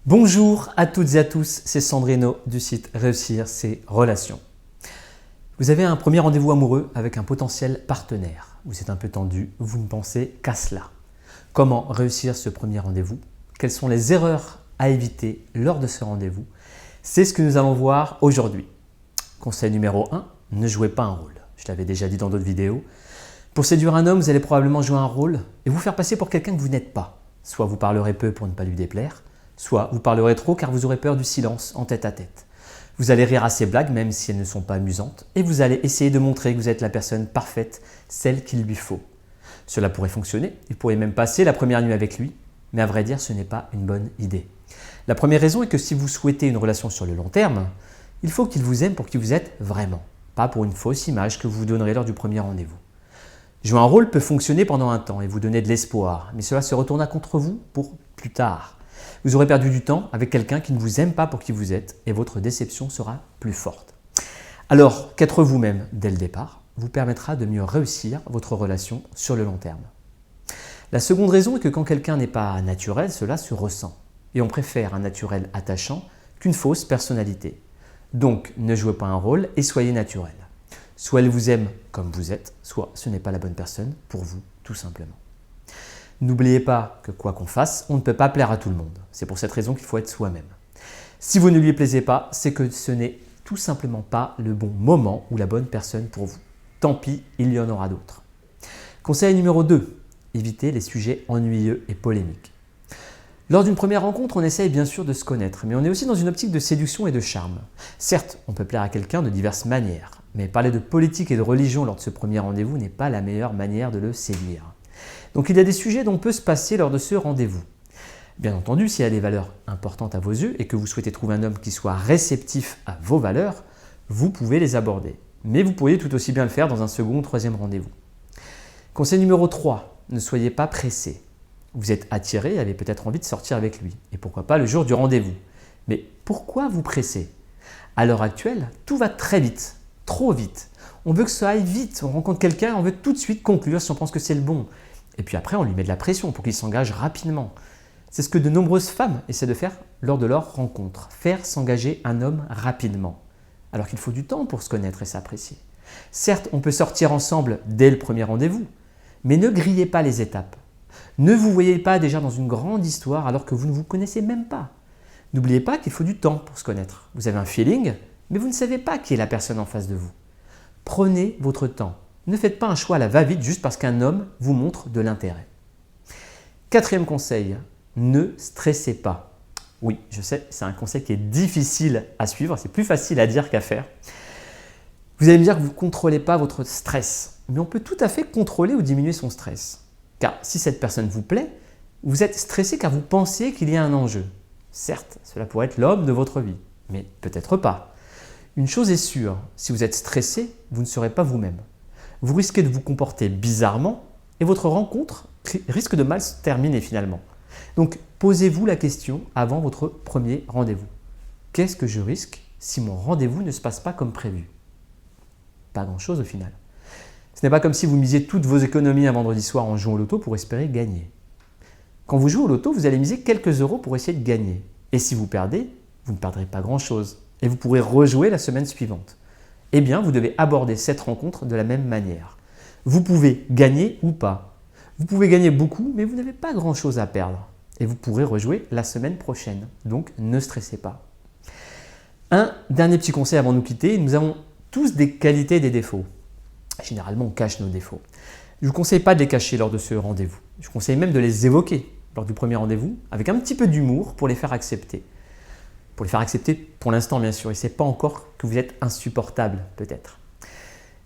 Bonjour à toutes et à tous, c'est Sandrino du site Réussir ses relations. Vous avez un premier rendez-vous amoureux avec un potentiel partenaire. Vous êtes un peu tendu, vous ne pensez qu'à cela. Comment réussir ce premier rendez-vous? Quelles sont les erreurs à éviter lors de ce rendez-vous? C'est ce que nous allons voir aujourd'hui. Conseil numéro 1, ne jouez pas un rôle. Je l'avais déjà dit dans d'autres vidéos. Pour séduire un homme, vous allez probablement jouer un rôle et vous faire passer pour quelqu'un que vous n'êtes pas. Soit vous parlerez peu pour ne pas lui déplaire, soit vous parlerez trop car vous aurez peur du silence en tête à tête. Vous allez rire à ses blagues même si elles ne sont pas amusantes et vous allez essayer de montrer que vous êtes la personne parfaite, celle qu'il lui faut. Cela pourrait fonctionner, il pourrait même passer la première nuit avec lui, mais à vrai dire ce n'est pas une bonne idée. La première raison est que si vous souhaitez une relation sur le long terme, il faut qu'il vous aime pour qui vous êtes vraiment, pas pour une fausse image que vous vous donnerez lors du premier rendez-vous. Jouer un rôle peut fonctionner pendant un temps et vous donner de l'espoir, mais cela se retournera contre vous pour plus tard. Vous aurez perdu du temps avec quelqu'un qui ne vous aime pas pour qui vous êtes et votre déception sera plus forte. Alors, qu'être vous-même dès le départ vous permettra de mieux réussir votre relation sur le long terme. La seconde raison est que quand quelqu'un n'est pas naturel, cela se ressent. Et on préfère un naturel attachant qu'une fausse personnalité. Donc, ne jouez pas un rôle et soyez naturel. Soit elle vous aime comme vous êtes, soit ce n'est pas la bonne personne pour vous, tout simplement. N'oubliez pas que quoi qu'on fasse, on ne peut pas plaire à tout le monde. C'est pour cette raison qu'il faut être soi-même. Si vous ne lui plaisez pas, c'est que ce n'est tout simplement pas le bon moment ou la bonne personne pour vous. Tant pis, il y en aura d'autres. Conseil numéro 2, évitez les sujets ennuyeux et polémiques. Lors d'une première rencontre, on essaye bien sûr de se connaître, mais on est aussi dans une optique de séduction et de charme. Certes, on peut plaire à quelqu'un de diverses manières, mais parler de politique et de religion lors de ce premier rendez-vous n'est pas la meilleure manière de le séduire. Donc il y a des sujets dont on peut se passer lors de ce rendez-vous. Bien entendu, s'il y a des valeurs importantes à vos yeux et que vous souhaitez trouver un homme qui soit réceptif à vos valeurs, vous pouvez les aborder. Mais vous pourriez tout aussi bien le faire dans un second ou troisième rendez-vous. Conseil numéro 3, ne soyez pas pressé. Vous êtes attiré et avez peut-être envie de sortir avec lui. Et pourquoi pas le jour du rendez-vous. Mais pourquoi vous presser? À l'heure actuelle, tout va très vite, trop vite. On veut que ça aille vite, on rencontre quelqu'un, on veut tout de suite conclure si on pense que c'est le bon. Et puis après, on lui met de la pression pour qu'il s'engage rapidement. C'est ce que de nombreuses femmes essaient de faire lors de leur rencontre, faire s'engager un homme rapidement, alors qu'il faut du temps pour se connaître et s'apprécier. Certes, on peut sortir ensemble dès le premier rendez-vous, mais ne grillez pas les étapes. Ne vous voyez pas déjà dans une grande histoire alors que vous ne vous connaissez même pas. N'oubliez pas qu'il faut du temps pour se connaître. Vous avez un feeling, mais vous ne savez pas qui est la personne en face de vous. Prenez votre temps. Ne faites pas un choix à la va-vite juste parce qu'un homme vous montre de l'intérêt. Quatrième conseil, ne stressez pas. Oui, je sais, c'est un conseil qui est difficile à suivre, c'est plus facile à dire qu'à faire. Vous allez me dire que vous ne contrôlez pas votre stress, mais on peut tout à fait contrôler ou diminuer son stress. Car si cette personne vous plaît, vous êtes stressé car vous pensez qu'il y a un enjeu. Certes, cela pourrait être l'homme de votre vie, mais peut-être pas. Une chose est sûre, si vous êtes stressé, vous ne serez pas vous-même. Vous risquez de vous comporter bizarrement et votre rencontre risque de mal se terminer finalement. Donc, posez-vous la question avant votre premier rendez-vous. Qu'est-ce que je risque si mon rendez-vous ne se passe pas comme prévu? Pas grand-chose au final. Ce n'est pas comme si vous misiez toutes vos économies un vendredi soir en jouant au loto pour espérer gagner. Quand vous jouez au loto, vous allez miser quelques euros pour essayer de gagner. Et si vous perdez, vous ne perdrez pas grand-chose et vous pourrez rejouer la semaine suivante. Eh bien, vous devez aborder cette rencontre de la même manière. Vous pouvez gagner ou pas. Vous pouvez gagner beaucoup, mais vous n'avez pas grand-chose à perdre. Et vous pourrez rejouer la semaine prochaine. Donc, ne stressez pas. Un dernier petit conseil avant de nous quitter. Nous avons tous des qualités et des défauts. Généralement, on cache nos défauts. Je ne vous conseille pas de les cacher lors de ce rendez-vous. Je vous conseille même de les évoquer lors du premier rendez-vous avec un petit peu d'humour pour les faire accepter. Pour les faire accepter pour l'instant, bien sûr. Et ce n'est pas encore que vous êtes insupportable, peut-être.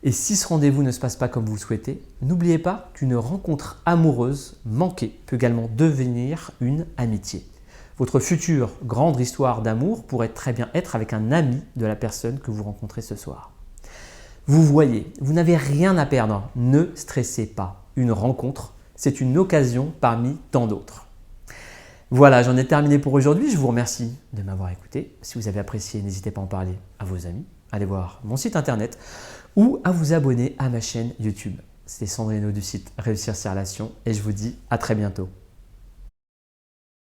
Et si ce rendez-vous ne se passe pas comme vous le souhaitez, n'oubliez pas qu'une rencontre amoureuse manquée peut également devenir une amitié. Votre future grande histoire d'amour pourrait très bien être avec un ami de la personne que vous rencontrez ce soir. Vous voyez, vous n'avez rien à perdre. Ne stressez pas. Une rencontre, c'est une occasion parmi tant d'autres. Voilà, j'en ai terminé pour aujourd'hui. Je vous remercie de m'avoir écouté. Si vous avez apprécié, n'hésitez pas à en parler à vos amis. Allez voir mon site internet ou à vous abonner à ma chaîne YouTube. C'était Sandrino du site Réussir ses relations et je vous dis à très bientôt.